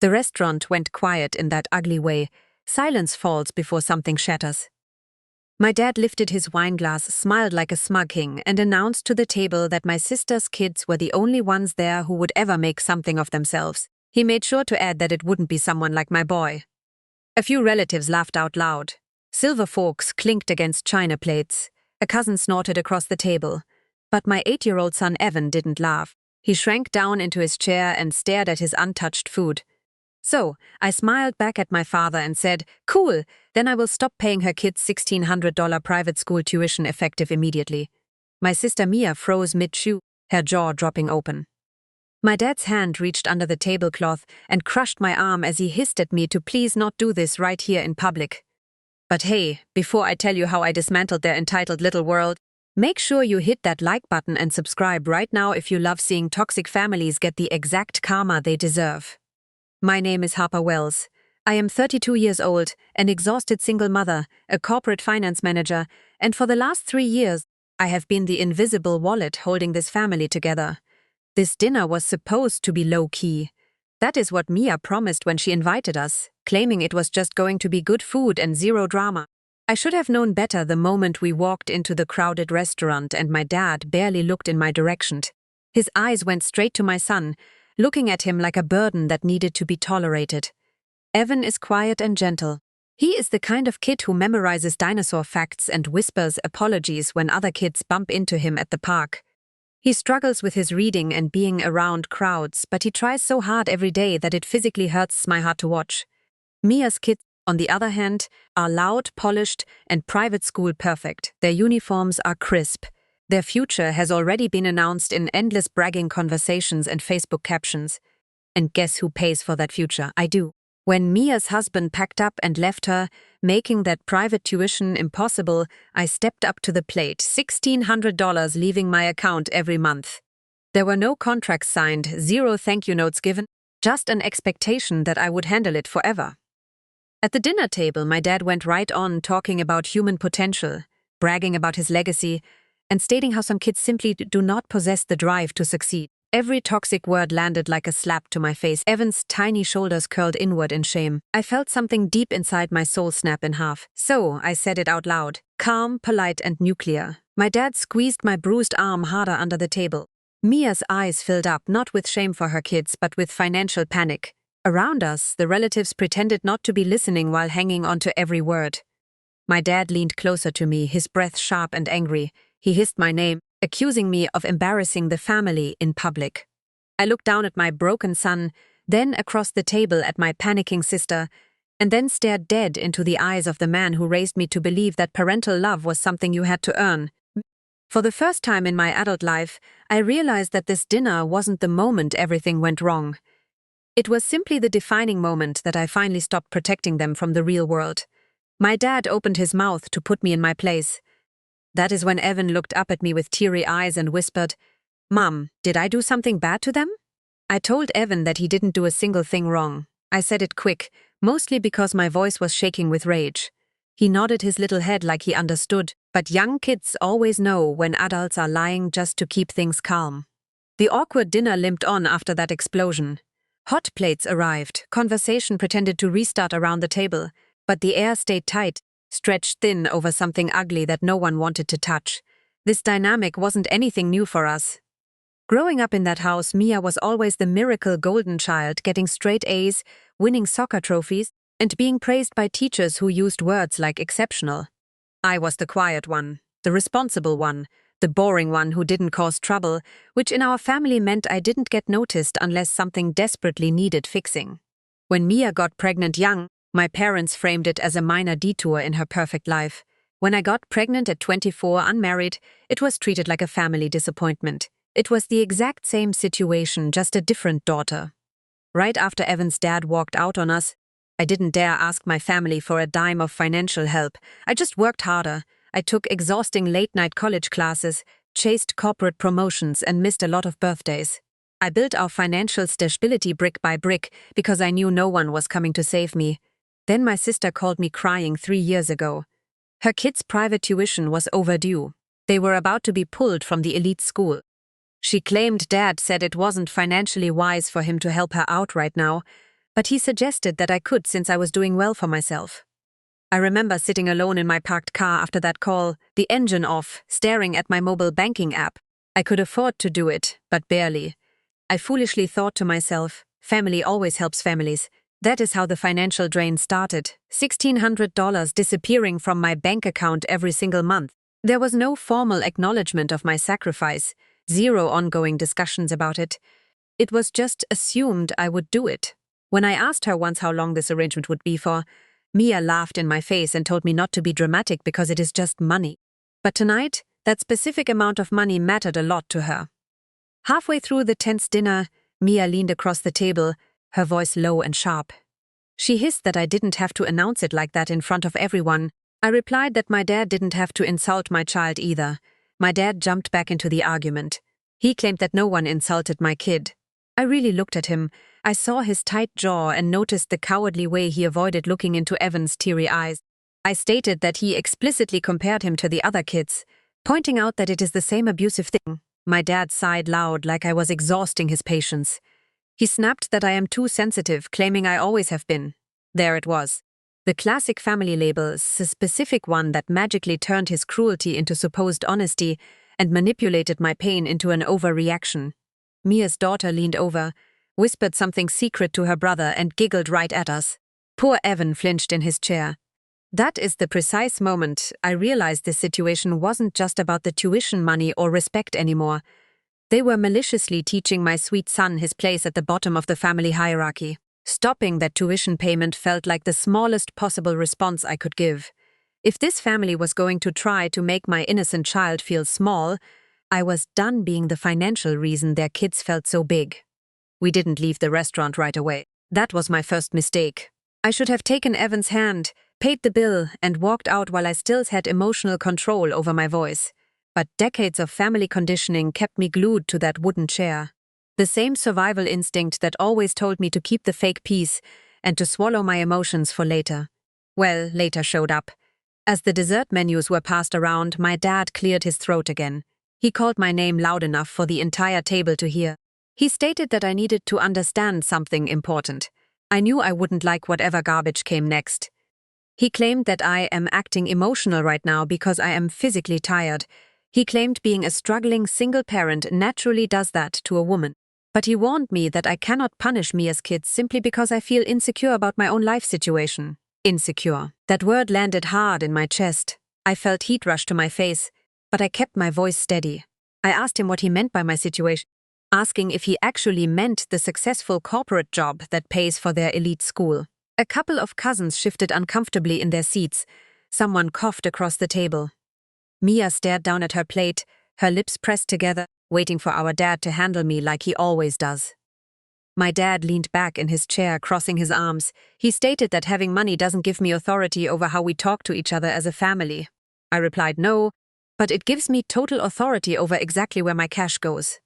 The restaurant went quiet in that ugly way. Silence falls before something shatters. My dad lifted his wineglass, smiled like a smug king, and announced to the table that my sister's kids were the only ones there who would ever make something of themselves. He made sure to add that it wouldn't be someone like my boy. A few relatives laughed out loud. Silver forks clinked against china plates. A cousin snorted across the table. But my 8-year-old son Evan didn't laugh. He shrank down into his chair and stared at his untouched food. So, I smiled back at my father and said, "Cool, then I will stop paying her kids $1,600 private school tuition effective immediately." My sister Mia froze mid-chew, her jaw dropping open. My dad's hand reached under the tablecloth and crushed my arm as he hissed at me to please not do this right here in public. But hey, before I tell you how I dismantled their entitled little world, make sure you hit that like button and subscribe right now if you love seeing toxic families get the exact karma they deserve. My name is Harper Wells. I am 32 years old, an exhausted single mother, a corporate finance manager, and for the last 3 years, I have been the invisible wallet holding this family together. This dinner was supposed to be low-key. That is what Mia promised when she invited us, claiming it was just going to be good food and zero drama. I should have known better the moment we walked into the crowded restaurant and my dad barely looked in my direction. His eyes went straight to my son, looking at him like a burden that needed to be tolerated. Evan is quiet and gentle. He is the kind of kid who memorizes dinosaur facts and whispers apologies when other kids bump into him at the park. He struggles with his reading and being around crowds, but he tries so hard every day that it physically hurts my heart to watch. Mia's kids, on the other hand, are loud, polished, and private school perfect. Their uniforms are crisp. Their future has already been announced in endless bragging conversations and Facebook captions. And guess who pays for that future? I do. When Mia's husband packed up and left her, making that private tuition impossible, I stepped up to the plate, $1,600 leaving my account every month. There were no contracts signed, 0 thank you notes given, just an expectation that I would handle it forever. At the dinner table, my dad went right on talking about human potential, bragging about his legacy, and stating how some kids simply do not possess the drive to succeed. Every toxic word landed like a slap to my face. Evan's tiny shoulders curled inward in shame. I felt something deep inside my soul snap in half. So I said it out loud. Calm, polite, and nuclear. My dad squeezed my bruised arm harder under the table. Mia's eyes filled up, not with shame for her kids, but with financial panic. Around us, the relatives pretended not to be listening while hanging on to every word. My dad leaned closer to me, his breath sharp and angry. He hissed my name, accusing me of embarrassing the family in public. I looked down at my broken son, then across the table at my panicking sister, and then stared dead into the eyes of the man who raised me to believe that parental love was something you had to earn. For the first time in my adult life, I realized that this dinner wasn't the moment everything went wrong. It was simply the defining moment that I finally stopped protecting them from the real world. My dad opened his mouth to put me in my place. That is when Evan looked up at me with teary eyes and whispered, "Mom, did I do something bad to them?" I told Evan that he didn't do a single thing wrong. I said it quick, mostly because my voice was shaking with rage. He nodded his little head like he understood, but young kids always know when adults are lying just to keep things calm. The awkward dinner limped on after that explosion. Hot plates arrived, conversation pretended to restart around the table, but the air stayed tight, stretched thin over something ugly that no one wanted to touch. This dynamic wasn't anything new for us. Growing up in that house, Mia was always the miracle golden child, getting straight A's, winning soccer trophies, and being praised by teachers who used words like exceptional. I was the quiet one, the responsible one, the boring one who didn't cause trouble, which in our family meant I didn't get noticed unless something desperately needed fixing. When Mia got pregnant young, my parents framed it as a minor detour in her perfect life. When I got pregnant at 24, unmarried, it was treated like a family disappointment. It was the exact same situation, just a different daughter. Right after Evan's dad walked out on us, I didn't dare ask my family for a dime of financial help. I just worked harder. I took exhausting late-night college classes, chased corporate promotions, and missed a lot of birthdays. I built our financial stability brick by brick because I knew no one was coming to save me. Then my sister called me crying 3 years ago. Her kids' private tuition was overdue. They were about to be pulled from the elite school. She claimed Dad said it wasn't financially wise for him to help her out right now, but he suggested that I could since I was doing well for myself. I remember sitting alone in my parked car after that call, the engine off, staring at my mobile banking app. I could afford to do it, but barely. I foolishly thought to myself, family always helps families. That is how the financial drain started, $1,600 disappearing from my bank account every single month. There was no formal acknowledgement of my sacrifice, zero ongoing discussions about it. It was just assumed I would do it. When I asked her once how long this arrangement would be for, Mia laughed in my face and told me not to be dramatic because it is just money. But tonight, that specific amount of money mattered a lot to her. Halfway through the tense dinner, Mia leaned across the table, her voice low and sharp. She hissed that I didn't have to announce it like that in front of everyone. I replied that my dad didn't have to insult my child either. My dad jumped back into the argument. He claimed that no one insulted my kid. I really looked at him. I saw his tight jaw and noticed the cowardly way he avoided looking into Evan's teary eyes. I stated that he explicitly compared him to the other kids, pointing out that it is the same abusive thing. My dad sighed loud like I was exhausting his patience. He snapped that I am too sensitive, claiming I always have been. There it was. The classic family label, a specific one that magically turned his cruelty into supposed honesty and manipulated my pain into an overreaction. Mia's daughter leaned over, whispered something secret to her brother and giggled right at us. Poor Evan flinched in his chair. That is the precise moment I realized this situation wasn't just about the tuition money or respect anymore. They were maliciously teaching my sweet son his place at the bottom of the family hierarchy. Stopping that tuition payment felt like the smallest possible response I could give. If this family was going to try to make my innocent child feel small, I was done being the financial reason their kids felt so big. We didn't leave the restaurant right away. That was my first mistake. I should have taken Evan's hand, paid the bill, and walked out while I still had emotional control over my voice. But decades of family conditioning kept me glued to that wooden chair. The same survival instinct that always told me to keep the fake peace and to swallow my emotions for later. Well, later showed up. As the dessert menus were passed around, my dad cleared his throat again. He called my name loud enough for the entire table to hear. He stated that I needed to understand something important. I knew I wouldn't like whatever garbage came next. He claimed that I am acting emotional right now because I am physically tired. He claimed being a struggling single parent naturally does that to a woman. But he warned me that I cannot punish Mia's kids simply because I feel insecure about my own life situation. Insecure. That word landed hard in my chest. I felt heat rush to my face, but I kept my voice steady. I asked him what he meant by my situation, asking if he actually meant the successful corporate job that pays for their elite school. A couple of cousins shifted uncomfortably in their seats. Someone coughed across the table. Mia stared down at her plate, her lips pressed together, waiting for our dad to handle me like he always does. My dad leaned back in his chair, crossing his arms. He stated that having money doesn't give me authority over how we talk to each other as a family. I replied no, but it gives me total authority over exactly where my cash goes.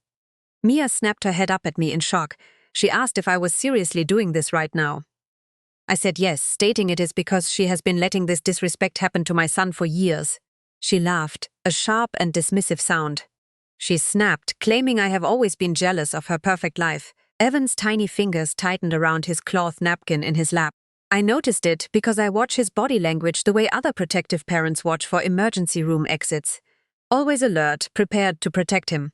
Mia snapped her head up at me in shock. She asked if I was seriously doing this right now. I said yes, stating it is because she has been letting this disrespect happen to my son for years. She laughed, a sharp and dismissive sound. She snapped, claiming I have always been jealous of her perfect life. Evan's tiny fingers tightened around his cloth napkin in his lap. I noticed it because I watch his body language the way other protective parents watch for emergency room exits. Always alert, prepared to protect him.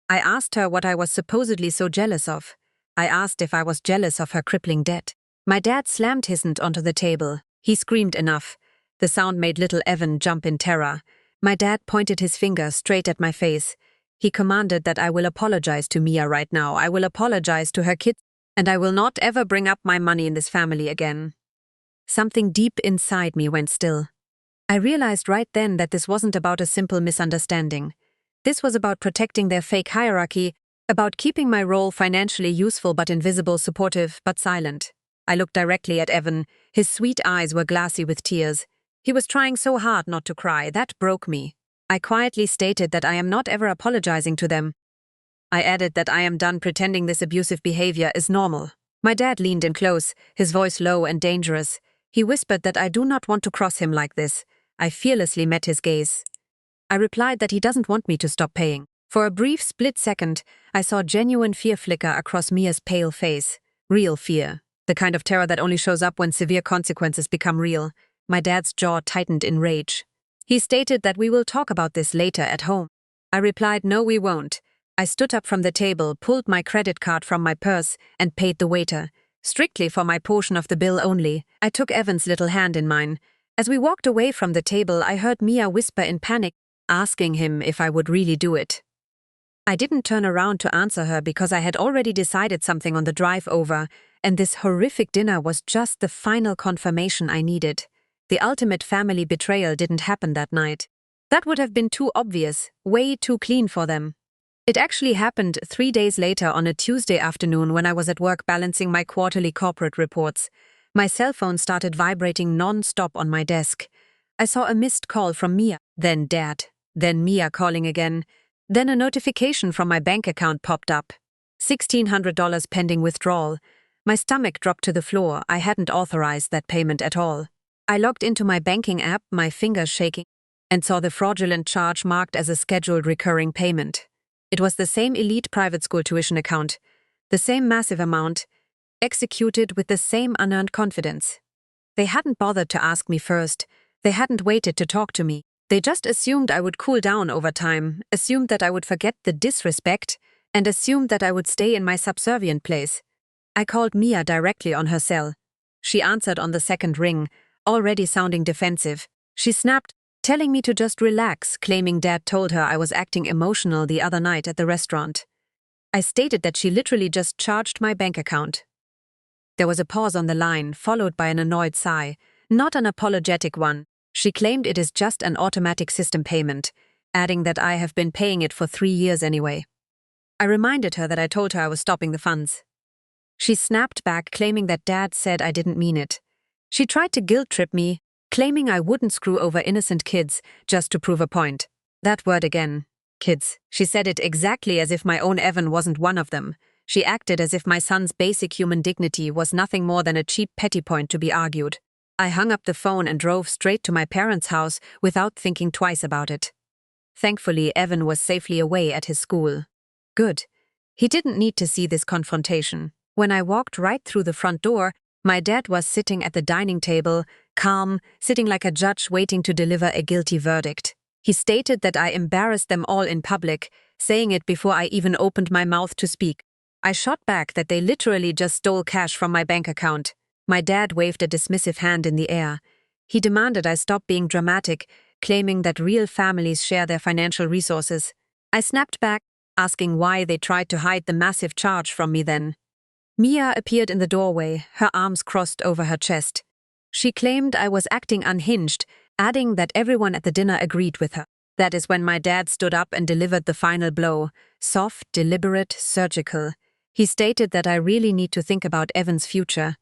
I asked her what I was supposedly so jealous of. I asked if I was jealous of her crippling debt. My dad slammed his hand onto the table. He screamed enough. The sound made little Evan jump in terror. My dad pointed his finger straight at my face. He commanded that I will apologize to Mia right now. I will apologize to her kids, and I will not ever bring up my money in this family again. Something deep inside me went still. I realized right then that this wasn't about a simple misunderstanding. This was about protecting their fake hierarchy, about keeping my role financially useful but invisible, supportive but silent. I looked directly at Evan. His sweet eyes were glassy with tears. He was trying so hard not to cry. That broke me. I quietly stated that I am not ever apologizing to them. I added that I am done pretending this abusive behavior is normal. My dad leaned in close, his voice low and dangerous. He whispered that I do not want to cross him like this. I fearlessly met his gaze. I replied that he doesn't want me to stop paying. For a brief split second, I saw genuine fear flicker across Mia's pale face. Real fear. The kind of terror that only shows up when severe consequences become real. My dad's jaw tightened in rage. He stated that we will talk about this later at home. I replied, no, we won't. I stood up from the table, pulled my credit card from my purse, and paid the waiter. Strictly for my portion of the bill only. I took Evan's little hand in mine. As we walked away from the table, I heard Mia whisper in panic, asking him if I would really do it. I didn't turn around to answer her because I had already decided something on the drive over, and this horrific dinner was just the final confirmation I needed. The ultimate family betrayal didn't happen that night. That would have been too obvious, way too clean for them. It actually happened 3 days later on a Tuesday afternoon when I was at work balancing my quarterly corporate reports. My cell phone started vibrating non-stop on my desk. I saw a missed call from Mia, then Dad, then Mia calling again. Then a notification from my bank account popped up. $1,600 pending withdrawal. My stomach dropped to the floor. I hadn't authorized that payment at all. I logged into my banking app, my fingers shaking, and saw the fraudulent charge marked as a scheduled recurring payment. It was the same elite private school tuition account, the same massive amount, executed with the same unearned confidence. They hadn't bothered to ask me first. They hadn't waited to talk to me. They just assumed I would cool down over time, assumed that I would forget the disrespect, and assumed that I would stay in my subservient place. I called Mia directly on her cell. She answered on the second ring, already sounding defensive. She snapped, telling me to just relax, claiming Dad told her I was acting emotional the other night at the restaurant. I stated that she literally just charged my bank account. There was a pause on the line, followed by an annoyed sigh, not an apologetic one. She claimed it is just an automatic system payment, adding that I have been paying it for 3 years anyway. I reminded her that I told her I was stopping the funds. She snapped back, claiming that Dad said I didn't mean it. She tried to guilt-trip me, claiming I wouldn't screw over innocent kids just to prove a point. That word again, kids. She said it exactly as if my own Evan wasn't one of them. She acted as if my son's basic human dignity was nothing more than a cheap petty point to be argued. I hung up the phone and drove straight to my parents' house without thinking twice about it. Thankfully, Evan was safely away at his school. Good. He didn't need to see this confrontation. When I walked right through the front door, my dad was sitting at the dining table, calm, sitting like a judge waiting to deliver a guilty verdict. He stated that I embarrassed them all in public, saying it before I even opened my mouth to speak. I shot back that they literally just stole cash from my bank account. My dad waved a dismissive hand in the air. He demanded I stop being dramatic, claiming that real families share their financial resources. I snapped back, asking why they tried to hide the massive charge from me then. Mia appeared in the doorway, her arms crossed over her chest. She claimed I was acting unhinged, adding that everyone at the dinner agreed with her. That is when my dad stood up and delivered the final blow, soft, deliberate, surgical. He stated that I really need to think about Evan's future.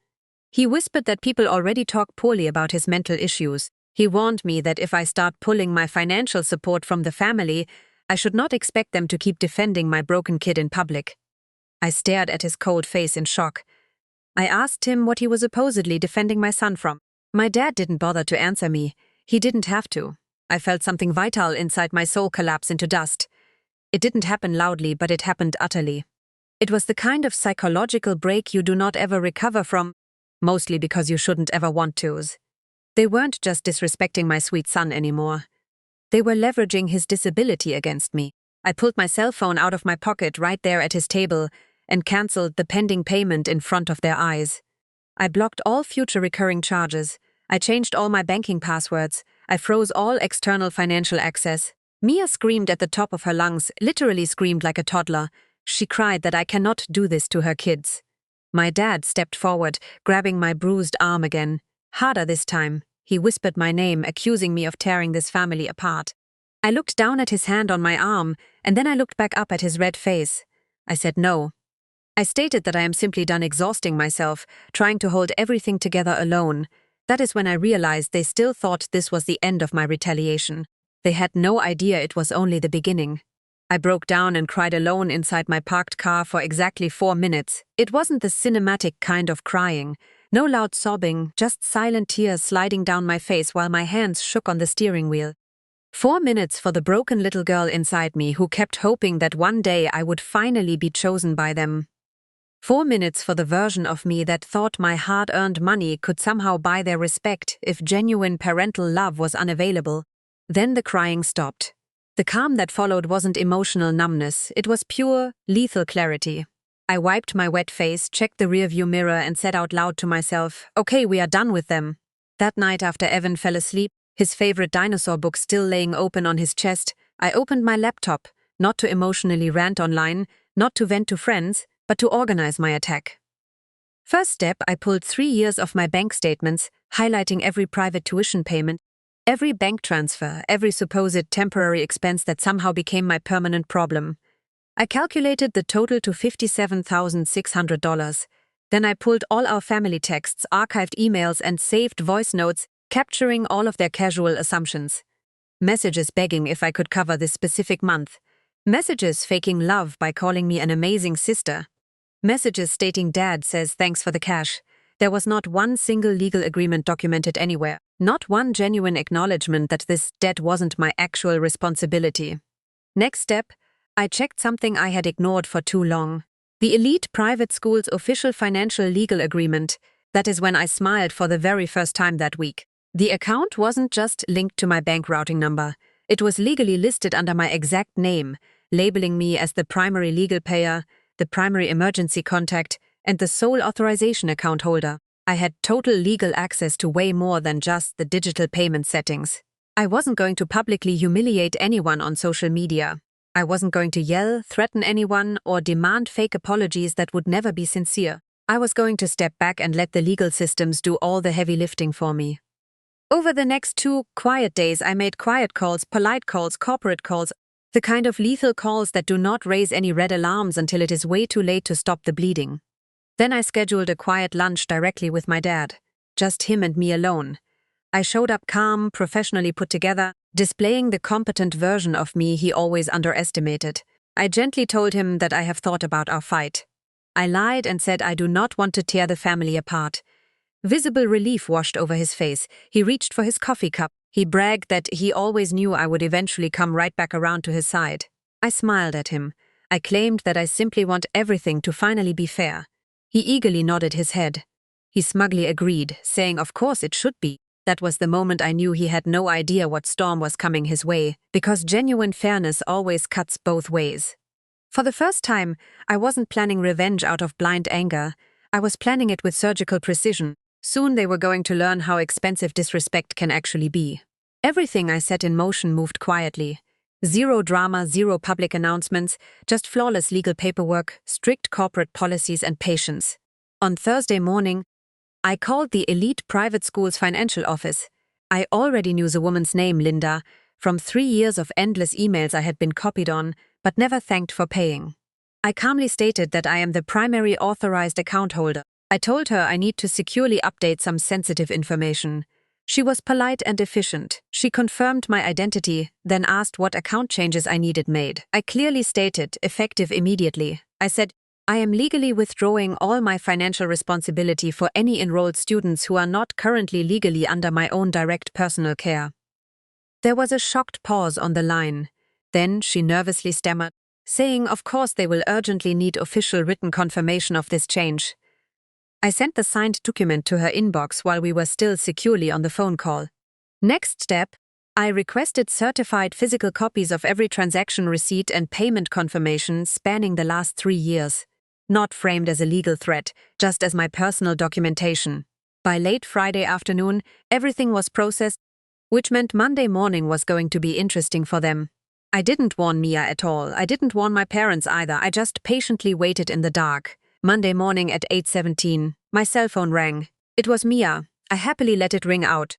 He whispered that people already talk poorly about his mental issues. He warned me that if I start pulling my financial support from the family, I should not expect them to keep defending my broken kid in public. I stared at his cold face in shock. I asked him what he was supposedly defending my son from. My dad didn't bother to answer me. He didn't have to. I felt something vital inside my soul collapse into dust. It didn't happen loudly, but it happened utterly. It was the kind of psychological break you do not ever recover from, mostly because you shouldn't ever want to. They weren't just disrespecting my sweet son anymore. They were leveraging his disability against me. I pulled my cell phone out of my pocket right there at his table and cancelled the pending payment in front of their eyes. I blocked all future recurring charges. I changed all my banking passwords. I froze all external financial access. Mia screamed at the top of her lungs, literally screamed like a toddler. She cried that I cannot do this to her kids. My dad stepped forward, grabbing my bruised arm again. Harder this time. He whispered my name, accusing me of tearing this family apart. I looked down at his hand on my arm, and then I looked back up at his red face. I said no. I stated that I am simply done exhausting myself, trying to hold everything together alone. That is when I realized they still thought this was the end of my retaliation. They had no idea it was only the beginning. I broke down and cried alone inside my parked car for exactly 4 minutes. It wasn't the cinematic kind of crying. No loud sobbing, just silent tears sliding down my face while my hands shook on the steering wheel. 4 minutes for the broken little girl inside me who kept hoping that one day I would finally be chosen by them. 4 minutes for the version of me that thought my hard-earned money could somehow buy their respect if genuine parental love was unavailable. Then the crying stopped. The calm that followed wasn't emotional numbness, it was pure, lethal clarity. I wiped my wet face, checked the rearview mirror, and said out loud to myself, "Okay, we are done with them." That night after Evan fell asleep, his favorite dinosaur book still laying open on his chest, I opened my laptop, not to emotionally rant online, not to vent to friends, but to organize my attack. First step, I pulled 3 years of my bank statements, highlighting every private tuition payment, every bank transfer, every supposed temporary expense that somehow became my permanent problem. I calculated the total to $57,600. Then I pulled all our family texts, archived emails, and saved voice notes, capturing all of their casual assumptions. Messages begging if I could cover this specific month. Messages faking love by calling me an amazing sister. Messages stating Dad says thanks for the cash. There was not one single legal agreement documented anywhere. Not one genuine acknowledgement that this debt wasn't my actual responsibility. Next step, I checked something I had ignored for too long. The elite private school's official financial legal agreement. That is when I smiled for the very first time that week. The account wasn't just linked to my bank routing number. It was legally listed under my exact name, labeling me as the primary legal payer, the primary emergency contact, and the sole authorization account holder. I had total legal access to way more than just the digital payment settings. I wasn't going to publicly humiliate anyone on social media. I wasn't going to yell, threaten anyone, or demand fake apologies that would never be sincere. I was going to step back and let the legal systems do all the heavy lifting for me. Over the next 2 quiet days, I made quiet calls, polite calls, corporate calls, the kind of lethal calls that do not raise any red alarms until it is way too late to stop the bleeding. Then I scheduled a quiet lunch directly with my dad, just him and me alone. I showed up calm, professionally put together, displaying the competent version of me he always underestimated. I gently told him that I have thought about our fight. I lied and said I do not want to tear the family apart. Visible relief washed over his face. He reached for his coffee cup. He bragged that he always knew I would eventually come right back around to his side. I smiled at him. I claimed that I simply want everything to finally be fair. He eagerly nodded his head. He smugly agreed, saying of course it should be. That was the moment I knew he had no idea what storm was coming his way, because genuine fairness always cuts both ways. For the first time, I wasn't planning revenge out of blind anger. I was planning it with surgical precision. Soon they were going to learn how expensive disrespect can actually be. Everything I set in motion moved quietly. Zero drama, zero public announcements, just flawless legal paperwork, strict corporate policies, and patience. On Thursday morning, I called the elite private school's financial office. I already knew the woman's name, Linda, from 3 years of endless emails I had been copied on, but never thanked for paying. I calmly stated that I am the primary authorized account holder. I told her I need to securely update some sensitive information. She was polite and efficient. She confirmed my identity, then asked what account changes I needed made. I clearly stated, effective immediately. I said, I am legally withdrawing all my financial responsibility for any enrolled students who are not currently legally under my own direct personal care. There was a shocked pause on the line. Then she nervously stammered, saying of course they will urgently need official written confirmation of this change. I sent the signed document to her inbox while we were still securely on the phone call. Next step, I requested certified physical copies of every transaction receipt and payment confirmation spanning the last 3 years. Not framed as a legal threat, just as my personal documentation. By late Friday afternoon, everything was processed, which meant Monday morning was going to be interesting for them. I didn't warn Mia at all. I didn't warn my parents either. I just patiently waited in the dark. Monday morning at 8:17, my cell phone rang. It was Mia. I happily let it ring out.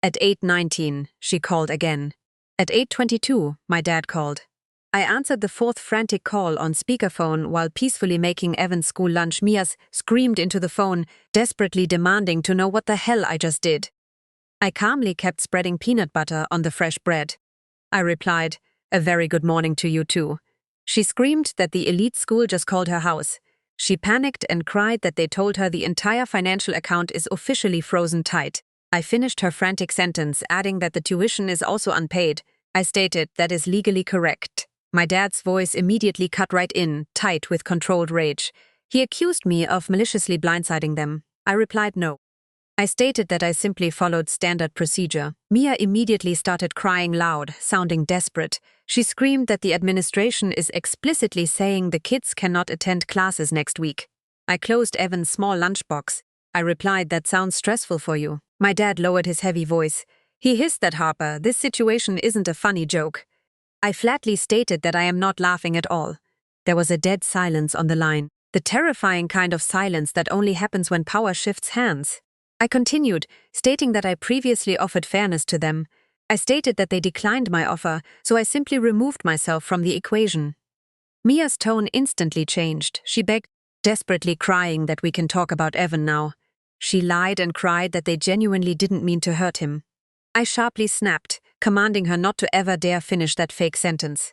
At 8:19, she called again. At 8:22, my dad called. I answered the fourth frantic call on speakerphone while peacefully making Evan's school lunch. Mia screamed into the phone, desperately demanding to know what the hell I just did. I calmly kept spreading peanut butter on the fresh bread. I replied, "A very good morning to you too." She screamed that the elite school just called her house. She panicked and cried that they told her the entire financial account is officially frozen tight. I finished her frantic sentence, adding that the tuition is also unpaid. I stated that is legally correct. My dad's voice immediately cut right in, tight with controlled rage. He accused me of maliciously blindsiding them. I replied no. I stated that I simply followed standard procedure. Mia immediately started crying loud, sounding desperate. She screamed that the administration is explicitly saying the kids cannot attend classes next week. I closed Evan's small lunchbox. I replied, that sounds stressful for you. My dad lowered his heavy voice. He hissed at Harper, this situation isn't a funny joke. I flatly stated that I am not laughing at all. There was a dead silence on the line, the terrifying kind of silence that only happens when power shifts hands. I continued, stating that I previously offered fairness to them. I stated that they declined my offer, so I simply removed myself from the equation. Mia's tone instantly changed. She begged, desperately crying, that we can talk about Evan now. She lied and cried that they genuinely didn't mean to hurt him. I sharply snapped, commanding her not to ever dare finish that fake sentence.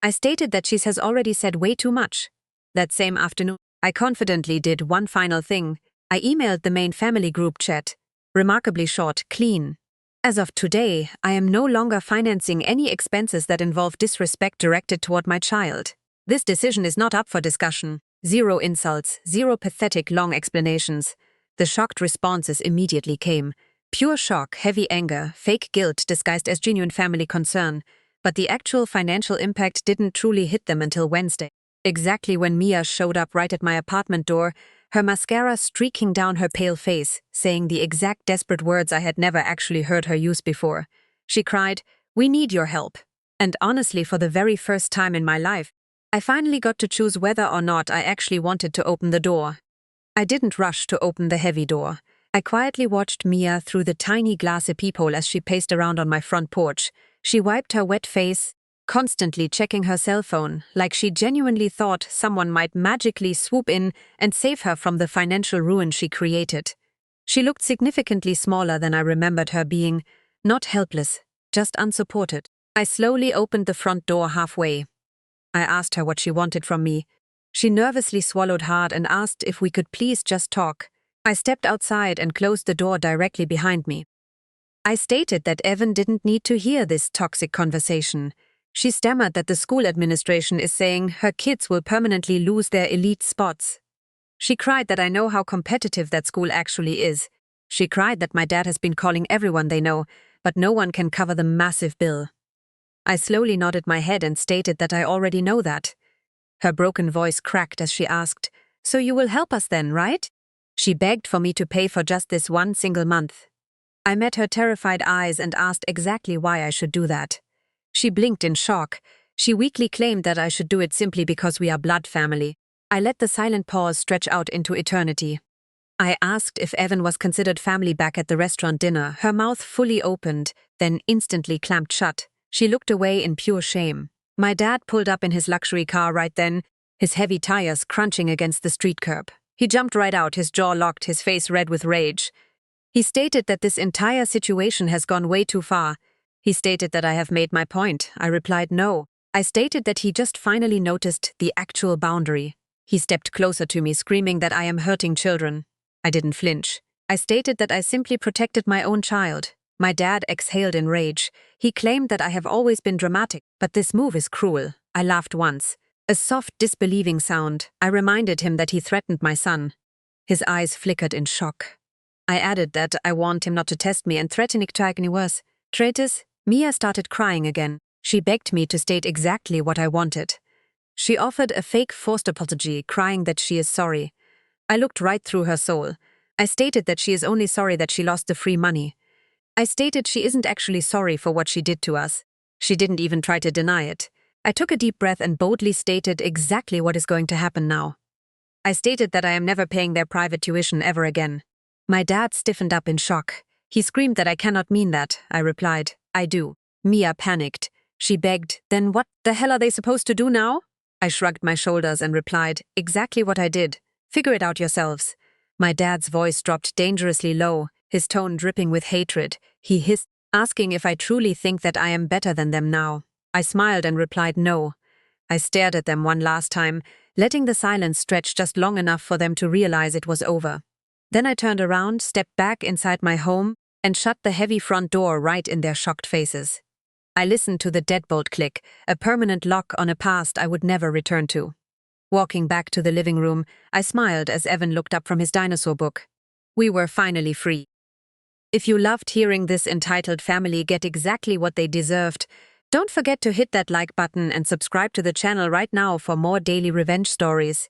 I stated that she has already said way too much. That same afternoon, I confidently did one final thing. I emailed the main family group chat. Remarkably short, clean. As of today, I am no longer financing any expenses that involve disrespect directed toward my child. This decision is not up for discussion. Zero insults, zero pathetic long explanations. The shocked responses immediately came. Pure shock, heavy anger, fake guilt disguised as genuine family concern. But the actual financial impact didn't truly hit them until Wednesday. Exactly when Mia showed up right at my apartment door, her mascara streaking down her pale face, saying the exact desperate words I had never actually heard her use before. She cried, "We need your help." And honestly, for the very first time in my life, I finally got to choose whether or not I actually wanted to open the door. I didn't rush to open the heavy door. I quietly watched Mia through the tiny glass peephole as she paced around on my front porch. She wiped her wet face, constantly checking her cell phone, like she genuinely thought someone might magically swoop in and save her from the financial ruin she created. She looked significantly smaller than I remembered her being, not helpless, just unsupported. I slowly opened the front door halfway. I asked her what she wanted from me. She nervously swallowed hard and asked if we could please just talk. I stepped outside and closed the door directly behind me. I stated that Evan didn't need to hear this toxic conversation. She stammered that the school administration is saying her kids will permanently lose their elite spots. She cried that I know how competitive that school actually is. She cried that my dad has been calling everyone they know, but no one can cover the massive bill. I slowly nodded my head and stated that I already know that. Her broken voice cracked as she asked, "So you will help us then, right?" She begged for me to pay for just this one single month. I met her terrified eyes and asked exactly why I should do that. She blinked in shock. She weakly claimed that I should do it simply because we are blood family. I let the silent pause stretch out into eternity. I asked if Evan was considered family back at the restaurant dinner. Her mouth fully opened, then instantly clamped shut. She looked away in pure shame. My dad pulled up in his luxury car right then, his heavy tires crunching against the street curb. He jumped right out, his jaw locked, his face red with rage. He stated that this entire situation has gone way too far. He stated that I have made my point. I replied no. I stated that he just finally noticed the actual boundary. He stepped closer to me, screaming that I am hurting children. I didn't flinch. I stated that I simply protected my own child. My dad exhaled in rage. He claimed that I have always been dramatic, but this move is cruel. I laughed once. A soft, disbelieving sound. I reminded him that he threatened my son. His eyes flickered in shock. I added that I warned him not to test me and threaten to take any worse. Traitors. Mia started crying again. She begged me to state exactly what I wanted. She offered a fake forced apology, crying that she is sorry. I looked right through her soul. I stated that she is only sorry that she lost the free money. I stated she isn't actually sorry for what she did to us. She didn't even try to deny it. I took a deep breath and boldly stated exactly what is going to happen now. I stated that I am never paying their private tuition ever again. My dad stiffened up in shock. He screamed that I cannot mean that. I replied, I do. Mia panicked. She begged, then what the hell are they supposed to do now? I shrugged my shoulders and replied, exactly what I did. Figure it out yourselves. My dad's voice dropped dangerously low, his tone dripping with hatred. He hissed, asking if I truly think that I am better than them now. I smiled and replied no. I stared at them one last time, letting the silence stretch just long enough for them to realize it was over. Then I turned around, stepped back inside my home, and shut the heavy front door right in their shocked faces. I listened to the deadbolt click, a permanent lock on a past I would never return to. Walking back to the living room, I smiled as Evan looked up from his dinosaur book. We were finally free. If you loved hearing this entitled family get exactly what they deserved, don't forget to hit that like button and subscribe to the channel right now for more daily revenge stories.